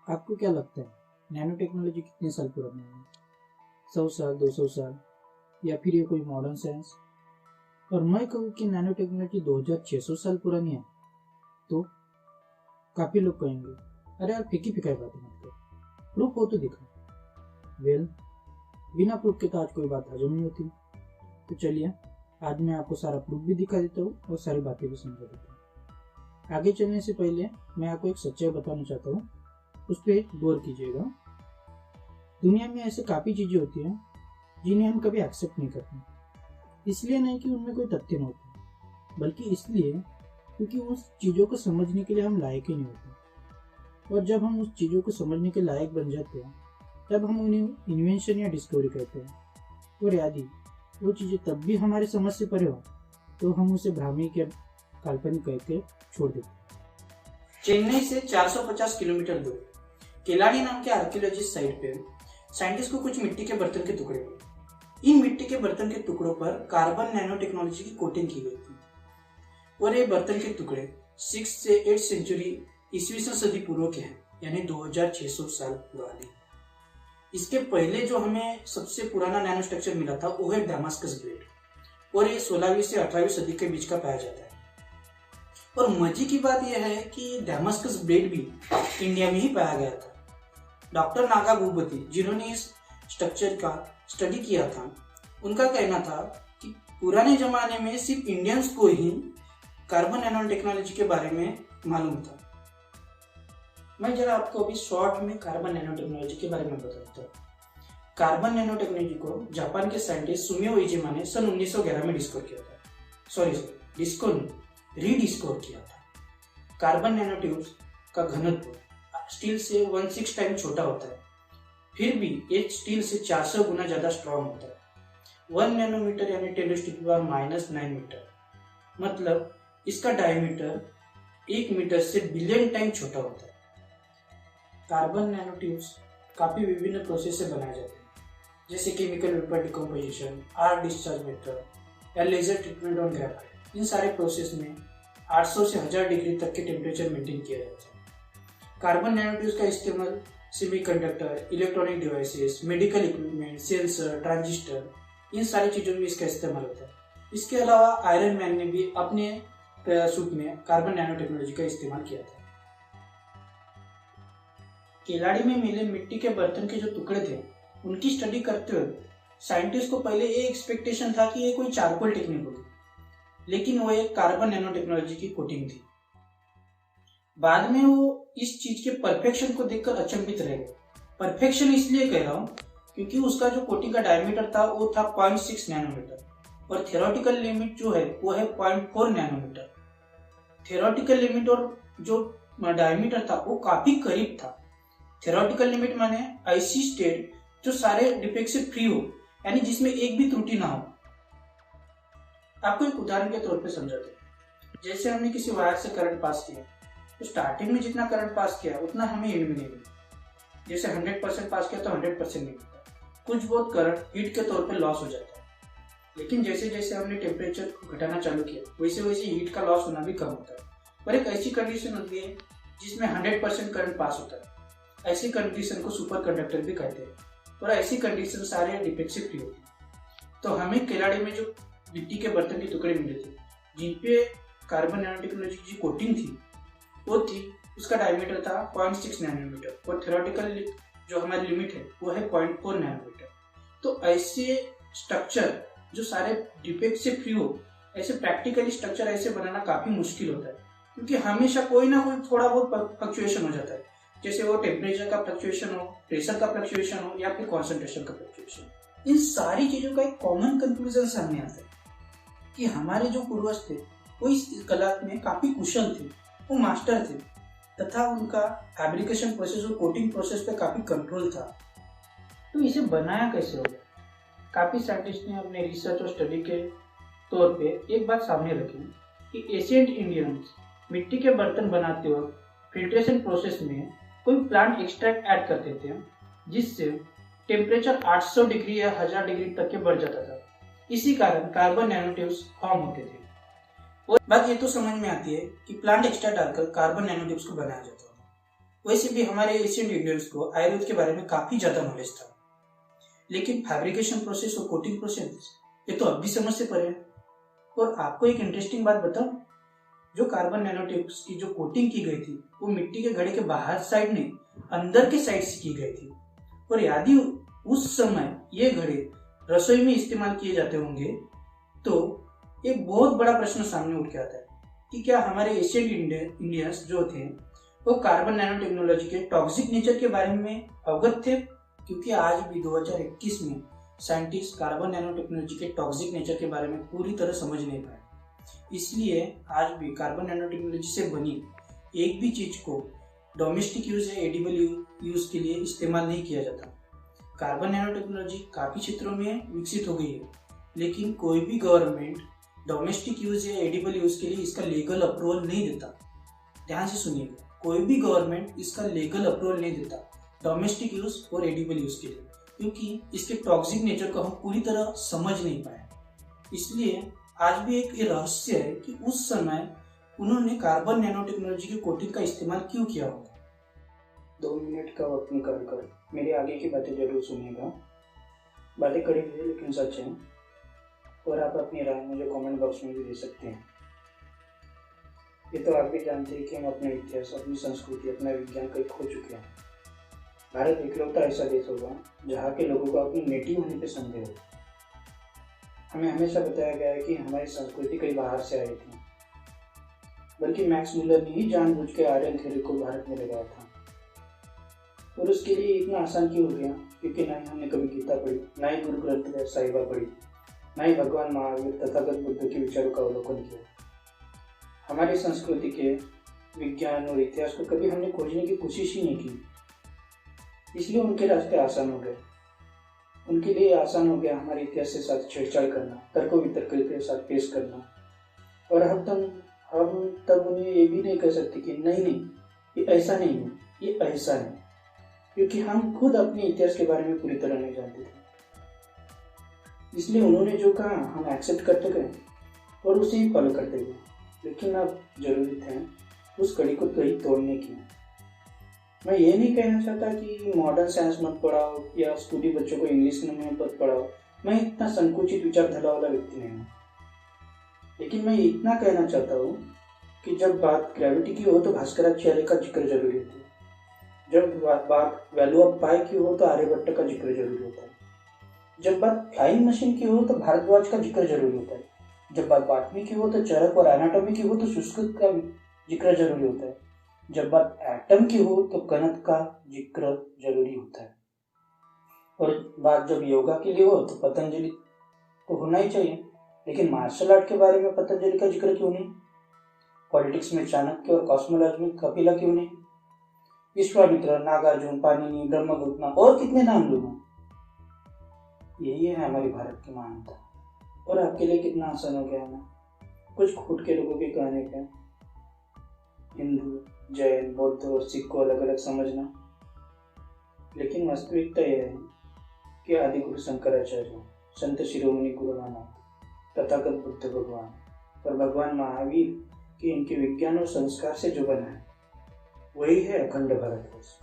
आपको क्या लगता है नैनो टेक्नोलॉजी कितने साल पुरानी है? 100 साल, 200 साल, या फिर ये कोई मॉडर्न साइंस? और मैं कहूँ कि नैनो टेक्नोलॉजी 2600 साल पुरानी है तो काफी लोग कहेंगे अरे यार फीकी फिकाई बातें मत कर, प्रूफ हो तो दिखा। वेल, बिना प्रूफ के तो आज कोई बात हजम नहीं होती। तो चलिए आज मैं आपको सारा प्रूफ भी दिखा देता हूँ और सारी बातें भी समझा देता हूँ। आगे चलने से पहले मैं आपको एक सच्चाई बताना चाहता हूँ, उस पर गौर कीजिएगा। दुनिया में ऐसे काफ़ी चीज़ें होती हैं जिन्हें हम कभी एक्सेप्ट नहीं करते। इसलिए नहीं कि उनमें कोई तथ्य न होते, बल्कि इसलिए क्योंकि उस चीज़ों को समझने के लिए हम लायक ही नहीं होते। और जब हम उस चीज़ों को समझने के लायक बन जाते हैं तब हम उन्हें इन्वेंशन या डिस्कवरी कहते हैं। और यदि वो चीज़ें तब भी हमारे समझ से परे हो तो हम उसे भ्रामक या काल्पनिक कहकर छोड़ देते हैं। चेन्नई से 450 किलोमीटर दूर केलाड़ी नाम के आर्कियोलॉजिस्ट साइट पे साइंटिस्ट को कुछ मिट्टी के बर्तन के टुकड़े मिले। इन मिट्टी के बर्तन के टुकड़ों पर कार्बन नैनो टेक्नोलॉजी की कोटिंग की गई थी और ये बर्तन के टुकड़े 6 से 8 सेंचुरी ईस्वी सदी पूर्व के हैं, यानी 2600 साल पुराने। इसके पहले जो हमें सबसे पुराना नैनो स्ट्रक्चर मिला था वो है डेमास्कस ब्लेड और ये 16वीं से 18वीं सदी के बीच का पाया जाता है। और मजे की बात यह है कि डेमास्कस ब्लेड भी इंडिया में ही पाया गया था। डॉक्टर नागा भूपति जिन्होंने इस स्ट्रक्चर का स्टडी किया था, उनका कहना था कि पुराने जमाने में सिर्फ इंडियंस को ही कार्बन नैनो टेक्नोलॉजी के बारे में मालूम था। मैं जरा आपको अभी शॉर्ट में कार्बन नैनो टेक्नोलॉजी के बारे में बताता हूँ। कार्बन नैनो टेक्नोलॉजी को जापान के साइंटिस्ट सुमियो इजिमा ने सन 1911 में डिस्कवर किया था। रीडिस्कवर किया था। कार्बन नैनो ट्यूब्स का घनत्व स्टील से 16 टाइम छोटा होता है, फिर भी ये स्टील से 400 गुना ज्यादा स्ट्रॉन्ग होता है। 1 नैनोमीटर यानी 10⁻⁹ मीटर, मतलब इसका डायमीटर 1 मीटर से बिलियन टाइम छोटा होता है। कार्बन नैनो ट्यूब्स काफी विभिन्न प्रोसेस से बनाए जाते हैं, जैसे chemical vapour decomposition, or discharge method या लेजर ट्रीटमेंट ऑन ग्रेफाइट। इन सारे प्रोसेस में 800 से 1000 डिग्री तक के टेम्परेचर मेंटेन किया जाता है। कार्बन नैनो ट्यूब्स का इस्तेमाल semiconductor, electronic devices, medical equipment, sensor, transistor, इन सारी चीजों में इसका इस्तेमाल होता है। इसके अलावा आयरन मैन ने भी अपने पैराशूट में कार्बन नैनो टेक्नोलॉजी का इस्तेमाल किया था। केलाड़ी में मिले मिट्टी के बर्तन के जो टुकड़े थे, उनकी स्टडी करते हुए साइंटिस्ट को पहले ये एक्सपेक्टेशन था कि ये कोई चारकोल टेक्निक होगी, लेकिन वो एक कार्बन नैनो टेक्नोलॉजी की कोटिंग थी। बाद में वो इस चीज के परफेक्शन को देखकर अचंभित रह गए। परफेक्शन इसलिए कह रहा हूँ क्योंकि उसका जो कोटिंग का डायमीटर था वो था 0.6 नैनोमीटर और थ्योरेटिकल लिमिट जो है वो है 0.4 नैनोमीटर। थ्योरेटिकल लिमिट और जो डायमीटर था वो काफी करीब था। थ्योरेटिकल लिमिट माने ऐसी स्टेट जो सारे डिफेक्ट से फ्री हो, यानी जिसमें एक भी त्रुटि ना हो। आपको एक उदाहरण के तौर पे समझाते हैं। जैसे हमने किसी वायर से करंट पास किया तो स्टार्टिंग में जितना करंट पास किया उतना हमें एंड में नहीं मिला। जैसे 100% पास किया तो 100% नहीं मिलता, कुछ बहुत करंट हीट के तौर पे लॉस हो जाता है। लेकिन जैसे जैसे हमने टेम्परेचर को घटाना चालू किया वैसे वैसे हीट का लॉस होना भी कम होता है। पर एक ऐसी कंडीशन होती है जिसमें 100% करंट पास होता है। ऐसी कंडीशन को सुपर कंडक्टर भी कहते हैं और ऐसी कंडीशन सारे डिफेक्ट से फ्री होती है। तो हमें केलाड़ी में जो मिट्टी के बर्तन के टुकड़े मिले थे जिनपे कार्बन नैनो टेक्नोलॉजी की कोटिंग थी वो थी, उसका डायमीटर था 0.6 नैनोमीटर और थ्योरेटिकल जो हमारी लिमिट है वो है 0.4 नैनोमीटर। तो ऐसे स्ट्रक्चर जो सारे डिफेक्ट से फ्री हो, ऐसे प्रैक्टिकली स्ट्रक्चर ऐसे बनाना काफी मुश्किल होता है, क्योंकि हमेशा कोई ना कोई थोड़ा बहुत फ्लक्चुएशन हो जाता है। जैसे वो टेम्परेचर का फ्लक्चुएशन हो, प्रेशर का फ्लक्चुएशन हो या फिर कॉन्सेंट्रेशन का फ्लक्चुएशन। इन सारी चीजों का एक कॉमन कंक्लूजन सामने आता है कि हमारे जो पूर्वज थे वो इस कला में काफी कुशल थे, वो मास्टर थे तथा उनका फैब्रिकेशन प्रोसेस और कोटिंग प्रोसेस पे काफी कंट्रोल था। तो इसे बनाया कैसे होगा? काफी साइंटिस्ट ने अपने रिसर्च और स्टडी के तौर पे एक बात सामने रखी कि एशियंट इंडियंस मिट्टी के बर्तन बनाते वक्त फिल्ट्रेशन प्रोसेस में कोई प्लांट एक्सट्रैक्ट ऐड करते थे जिससे टेम्परेचर 800 डिग्री या 1000 डिग्री तक के बढ़ जाता था। इसी कारण कार्बन नैनो ट्यूब्स फॉर्म होते थे। और बात ये तो समझ में आती है कि प्लांट एक्सट्रैक्ट डालकर कार्बन नैनो ट्यूब्स को बनाया जाता है वैसे भी हमारे एशियन इंडियंस को आयुर्वेद के बारे में काफी ज्यादा नॉलेज था, लेकिन फैब्रिकेशन प्रोसेस और कोटिंग प्रोसेस ये तो अब भी समझ से परे है। और आपको एक इंटरेस्टिंग बात बताऊं, जो कार्बन नैनोट्यूब्स की जो कोटिंग की गई थी वो मिट्टी के घड़े के बाहर साइड नहीं, अंदर के साइड से की गई थी। और यदि उस समय ये घड़े रसोई में इस्तेमाल किए जाते होंगे तो एक बहुत बड़ा प्रश्न सामने उठ के आता है कि क्या हमारे एशियन इंडियंस जो थे वो कार्बन नैनो टेक्नोलॉजी के टॉक्सिक नेचर के बारे में अवगत थे। क्योंकि आज भी 2021 में साइंटिस्ट कार्बन नैनो टेक्नोलॉजी के टॉक्सिक नेचर के बारे में पूरी तरह समझ नहीं पाए। इसलिए आज भी कार्बन नैनो टेक्नोलॉजी से बनी एक भी चीज को डोमेस्टिक यूज या एडिबल यूज के लिए इस्तेमाल नहीं किया जाता। कार्बन नैनो टेक्नोलॉजी काफी क्षेत्रों में विकसित हो गई है, लेकिन कोई भी गवर्नमेंट डोमेस्टिक यूज या एडिबल यूज के लिए इसका लीगल अप्रूवल नहीं देता। ध्यान से सुनिएगा, कोई भी गवर्नमेंट इसका लीगल अप्रूवल नहीं देता डोमेस्टिक यूज और एडिबल यूज के लिए, क्योंकि इसके टॉक्सिक नेचर को हम पूरी तरह समझ नहीं पाए। इसलिए आज भी एक ये रहस्य है कि उस समय उन्होंने कार्बन नैनो टेक्नोलॉजी की कोटिंग का इस्तेमाल क्यों किया होगा। 2 मिनट का वक्त निकाल कर मेरी आगे की बातें जरूर सुनिएगा। बातें कड़ी हुई लेकिन सच है, और आप अपनी राय मुझे कमेंट बॉक्स में भी दे सकते हैं। ये तो आप भी जानते हैं कि हम अपने इतिहास, अपनी संस्कृति, अपना विज्ञान कहीं खो चुके हैं। भारत इकलौता ऐसा देश होगा जहाँ के लोगों को अपने नेटिव होने पे संदेह हो। हमें हमेशा बताया गया है कि हमारी संस्कृति कहीं बाहर से आई थी, बल्कि मैक्स मुलर ने ही जानबूझ के आर्यन थ्योरी को भारत में लगाया था। और उसके लिए इतना आसान क्यों हो गया? क्योंकि ना ही हमने कभी गीता पढ़ी, ना ही गुरु ग्रंथ साहिबा पढ़ी, ना ही भगवान महावीर तथागत बुद्ध के विचारों का अवलोकन किया। हमारी संस्कृति के विज्ञान और इतिहास को कभी हमने खोजने की कोशिश ही नहीं की, इसलिए उनके रास्ते आसान हो गए। उनके लिए आसान हो गया हमारे इतिहास के साथ छेड़छाड़ करना, तर्क वितर्क के साथ पेश करना। और हम तब उन्हें ये भी नहीं कह सकते कि नहीं ये ऐसा नहीं है, ये ऐसा है, क्योंकि हम खुद अपने इतिहास के बारे में पूरी तरह नहीं जानते थे। इसलिए उन्होंने जो कहा हम एक्सेप्ट करते गए और उसे ही फॉलो करते गए। लेकिन अब जरूरत है उस कड़ी को तोड़ने की। मैं ये नहीं कहना चाहता कि मॉडर्न साइंस मत पढ़ाओ या स्कूली बच्चों को इंग्लिश में मत पढ़ाओ। मैं इतना संकुचित विचारधारा वाला व्यक्ति नहीं हूँ, लेकिन मैं इतना कहना चाहता हूँ कि जब बात ग्रेविटी की हो तो भास्कराचार्य का जिक्र जरूरी होता है, जब बात वैल्यू ऑफ पाई की हो तो आर्यभट्ट का जिक्र जरूरी होता है, जब बात फ्लाइंग मशीन की हो तो भारद्वाज का जिक्र जरूरी होता है, जब बात बॉटनी की हो तो चरक और एनाटॉमी की हो तो सुश्रुत का जिक्र जरूरी होता है, जब बात एटम की हो तो कनत का जिक्र जरूरी होता है, और बात जब योगा के लिए हो तो पतंजलि तो होना ही चाहिए। लेकिन मार्शल आर्ट के बारे में पतंजलि का जिक्र क्यों नहीं? पॉलिटिक्स में चाणक्य और कॉस्मोलॉजी में कपिला क्यों नहीं? विश्वामित्र, नागार्जुन, पाणिनि, ब्रह्मगुप्त और कितने नाम लूंगा। यही है हमारी भारत की महानता। और आपके लिए कितना आसान हो गया ना कुछ खुद के लोगों के कहने पे हिंदू, जैन, बौद्ध और सिख को अलग अलग समझना। लेकिन वास्तविकता यह है कि आदि गुरु शंकराचार्य, संत शिरोमणि गुरु नानक, तथागत बुद्ध भगवान और भगवान महावीर के इनके विज्ञान और संस्कार से जो बना है वही है अखंड भारतवर्ष।